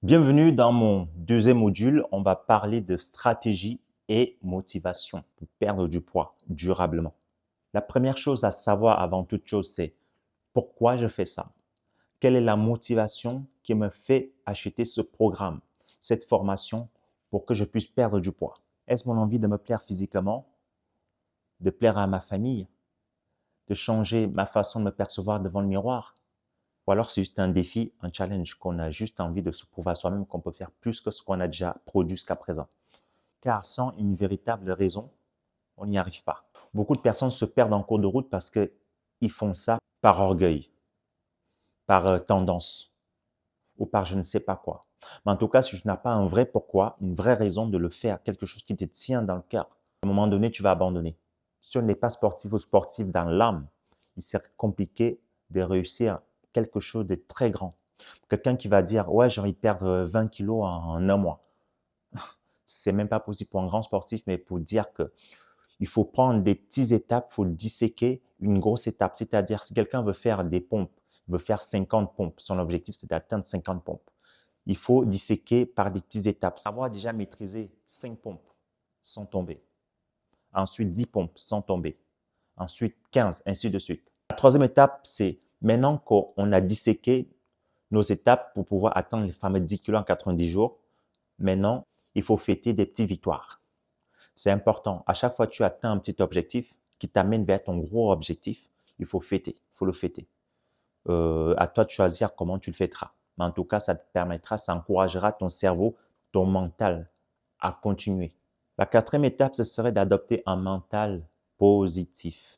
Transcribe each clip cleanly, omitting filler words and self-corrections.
Bienvenue dans mon deuxième module. On va parler de stratégie et motivation pour perdre du poids durablement. La première chose à savoir avant toute chose, c'est pourquoi je fais ça. Quelle est la motivation qui me fait acheter ce programme, cette formation pour que je puisse perdre du poids? Est-ce mon envie de me plaire physiquement, de plaire à ma famille, de changer ma façon de me percevoir devant le miroir? Ou alors c'est juste un défi, un challenge qu'on a juste envie de se prouver à soi-même qu'on peut faire plus que ce qu'on a déjà produit jusqu'à présent. Car sans une véritable raison, on n'y arrive pas. Beaucoup de personnes se perdent en cours de route parce qu'ils font ça par orgueil, par tendance ou par je ne sais pas quoi. Mais en tout cas, si tu n'as pas un vrai pourquoi, une vraie raison de le faire, quelque chose qui te tient dans le cœur, à un moment donné, tu vas abandonner. Si on n'est pas sportif ou sportif dans l'âme, il serait compliqué de réussir quelque chose de très grand. Quelqu'un qui va dire, ouais, j'ai envie de perdre 20 kilos en un mois. C'est même pas possible pour un grand sportif, mais pour dire que il faut prendre des petites étapes, il faut disséquer une grosse étape. C'est-à-dire, si quelqu'un veut faire des pompes, veut faire 50 pompes, son objectif, c'est d'atteindre 50 pompes. Il faut disséquer par des petites étapes. Savoir déjà maîtriser 5 pompes sans tomber. Ensuite, 10 pompes sans tomber. Ensuite, 15, ainsi de suite. La troisième étape, c'est maintenant qu'on a disséqué nos étapes pour pouvoir atteindre les fameux 10 kilos en 90 jours, maintenant, il faut fêter des petites victoires. C'est important. À chaque fois que tu atteins un petit objectif qui t'amène vers ton gros objectif, il faut fêter, il faut le fêter. À toi de choisir comment tu le fêteras. Mais en tout cas, ça te permettra, ça encouragera ton cerveau, ton mental à continuer. La quatrième étape, ce serait d'adopter un mental positif.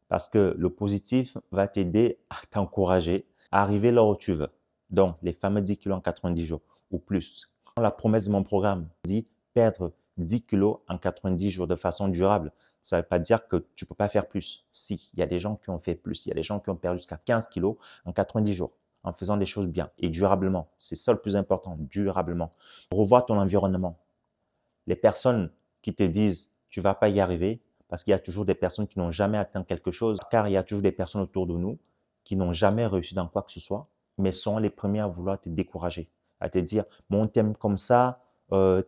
Parce que le positif va t'aider à t'encourager à arriver là où tu veux. Donc, les fameux 10 kilos en 90 jours ou plus. La promesse de mon programme dit perdre 10 kilos en 90 jours de façon durable. Ça ne veut pas dire que tu ne peux pas faire plus. Si, il y a des gens qui ont fait plus. Il y a des gens qui ont perdu jusqu'à 15 kilos en 90 jours en faisant des choses bien et durablement. C'est ça le plus important, durablement. Revois ton environnement. Les personnes qui te disent tu ne vas pas y arriver, parce qu'il y a toujours des personnes qui n'ont jamais atteint quelque chose, car il y a toujours des personnes autour de nous qui n'ont jamais réussi dans quoi que ce soit, mais sont les premiers à vouloir te décourager, à te dire, bon, t'aimes comme ça,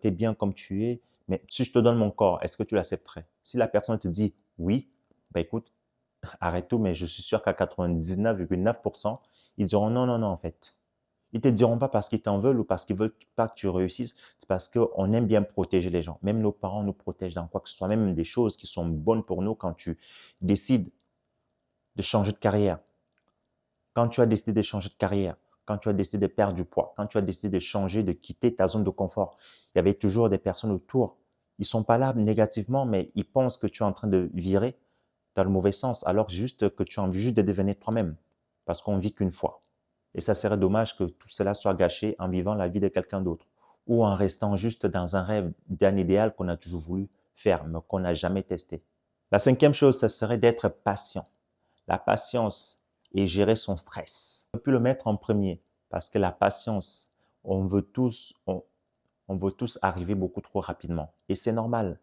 t'es bien comme tu es, mais si je te donne mon corps, est-ce que tu l'accepterais? Si la personne te dit oui, ben écoute, arrête tout, mais je suis sûr qu'à 99,9%, ils diront non, non, non, en fait. Ils te diront pas parce qu'ils t'en veulent ou parce qu'ils veulent pas que tu réussisses. C'est parce qu'on aime bien protéger les gens. Même nos parents nous protègent dans quoi que ce soit. Même des choses qui sont bonnes pour nous quand tu décides de changer de carrière. Quand tu as décidé de changer de carrière. Quand tu as décidé de perdre du poids. Quand tu as décidé de changer, de quitter ta zone de confort. Il y avait toujours des personnes autour. Ils sont pas là négativement, mais ils pensent que tu es en train de virer dans le mauvais sens. Alors juste que tu as envie juste de devenir toi-même. Parce qu'on vit qu'une fois. Et ça serait dommage que tout cela soit gâché en vivant la vie de quelqu'un d'autre ou en restant juste dans un rêve d'un idéal qu'on a toujours voulu faire, mais qu'on n'a jamais testé. La cinquième chose, ce serait d'être patient. La patience et gérer son stress. On peut le mettre en premier parce que la patience, on veut tous arriver beaucoup trop rapidement. Et c'est normal.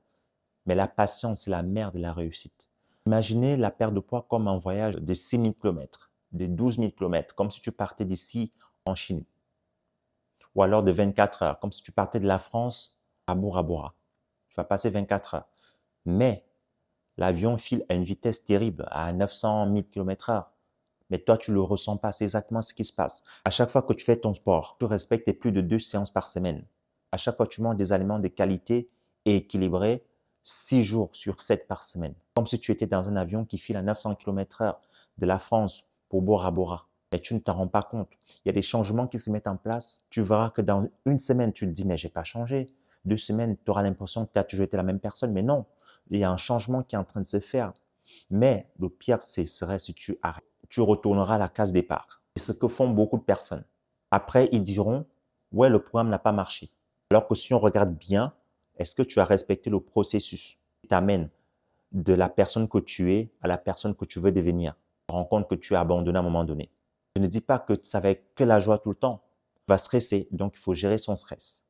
Mais la patience, c'est la mère de la réussite. Imaginez la perte de poids comme un voyage de 6 000 km, de 12 000 km, comme si tu partais d'ici en Chine. Ou alors de 24 heures, comme si tu partais de la France à Bora Bora. Tu vas passer 24 heures. Mais l'avion file à une vitesse terrible, à 900 000 km/h. Mais toi, tu ne le ressens pas. C'est exactement ce qui se passe. À chaque fois que tu fais ton sport, tu respectes plus de 2 séances par semaine. À chaque fois que tu manges des aliments de qualité et équilibrés, 6 jours sur 7 par semaine. Comme si tu étais dans un avion qui file à 900 km/h de la France pour Bora Bora. Mais tu ne t'en rends pas compte. Il y a des changements qui se mettent en place. Tu verras que dans une semaine, tu te dis, mais j'ai pas changé. 2 semaines, tu auras l'impression que tu as toujours été la même personne. Mais non, il y a un changement qui est en train de se faire. Mais le pire, ce serait si tu arrêtes. Tu retourneras à la case départ. C'est ce que font beaucoup de personnes. Après, ils diront, ouais, le programme n'a pas marché. Alors que si on regarde bien, est-ce que tu as respecté le processus qui t'amène de la personne que tu es à la personne que tu veux devenir? Tu te rends compte que tu as abandonné à un moment donné. Je ne dis pas que ça va être que la joie tout le temps. Tu vas stresser, donc il faut gérer son stress.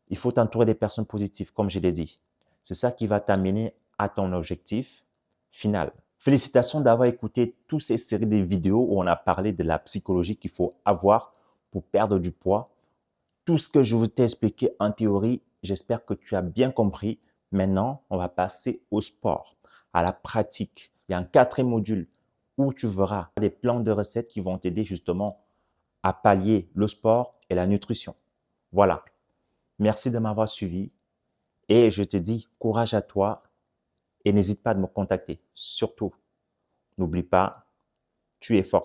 Il faut t'entourer des personnes positives, comme je l'ai dit. C'est ça qui va t'amener à ton objectif final. Félicitations d'avoir écouté toutes ces séries de vidéos où on a parlé de la psychologie qu'il faut avoir pour perdre du poids tout ce que je vous t'ai expliqué en théorie, j'espère que tu as bien compris. Maintenant, on va passer au sport, à la pratique. Il y a un quatrième module où tu verras des plans de recettes qui vont t'aider justement à pallier le sport et la nutrition. Voilà. Merci de m'avoir suivi et je te dis courage à toi et n'hésite pas à me contacter. Surtout, n'oublie pas, tu es fort.